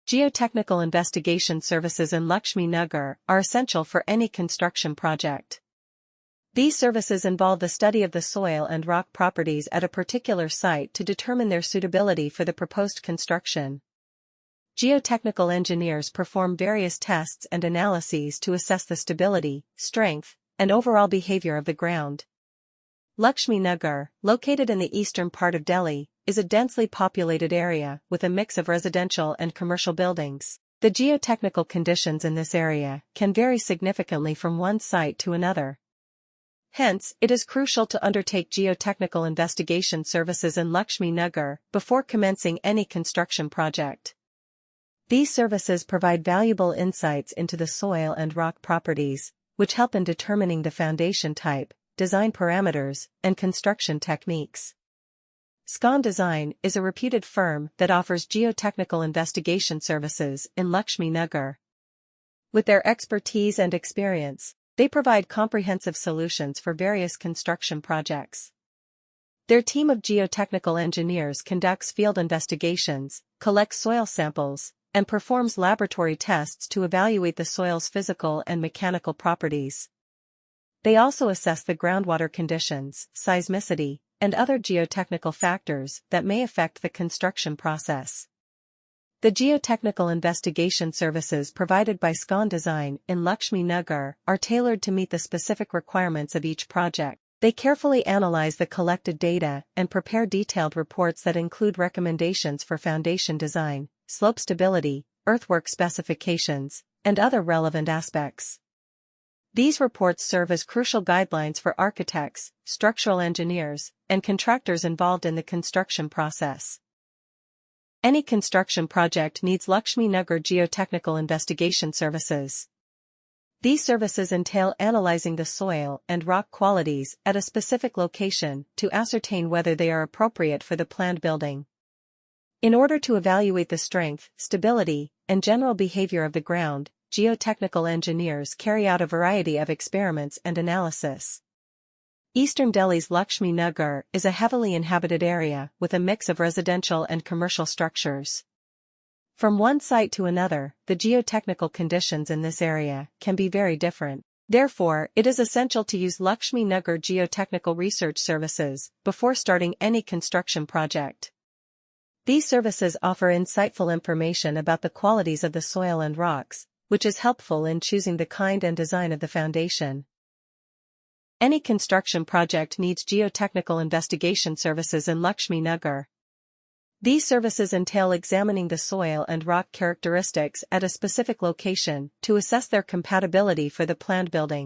Geotechnical investigation services in Laxmi Nagar are essential for any construction project. These services involve the study of the soil and rock properties at a particular site to determine their suitability for the proposed construction. Geotechnical engineers perform various tests and analyses to assess the stability, strength, and overall behavior of the ground. Laxmi Nagar, located in the eastern part of Delhi, is a densely populated area with a mix of residential and commercial buildings. The geotechnical conditions in this area can vary significantly from one site to another. Hence, it is crucial to undertake geotechnical investigation services in Laxmi Nagar before commencing any construction project. These services provide valuable insights into the soil and rock properties, which help in determining the foundation type, design parameters, and construction techniques. SCON Design is a reputed firm that offers geotechnical investigation services in Laxmi Nagar. With their expertise and experience, they provide comprehensive solutions for various construction projects. Their team of geotechnical engineers conducts field investigations, collects soil samples, and performs laboratory tests to evaluate the soil's physical and mechanical properties. They also assess the groundwater conditions, seismicity, and other geotechnical factors that may affect the construction process. The geotechnical investigation services provided by SCON Design in Laxmi Nagar are tailored to meet the specific requirements of each project. They carefully analyze the collected data and prepare detailed reports that include recommendations for foundation design, slope stability, earthwork specifications, and other relevant aspects. These reports serve as crucial guidelines for architects, structural engineers, and contractors involved in the construction process. Any construction project needs Laxmi Nagar geotechnical investigation services. These services entail analyzing the soil and rock qualities at a specific location to ascertain whether they are appropriate for the planned building. In order to evaluate the strength, stability, and general behavior of the ground, geotechnical engineers carry out a variety of experiments and analysis. Eastern Delhi's Laxmi Nagar is a heavily inhabited area with a mix of residential and commercial structures. From one site to another, the geotechnical conditions in this area can be very different. Therefore, it is essential to use Laxmi Nagar geotechnical research services before starting any construction project. These services offer insightful information about the qualities of the soil and rocks, which is helpful in choosing the kind and design of the foundation. Any construction project needs geotechnical investigation services in Laxmi Nagar. These services entail examining the soil and rock characteristics at a specific location to assess their compatibility for the planned building.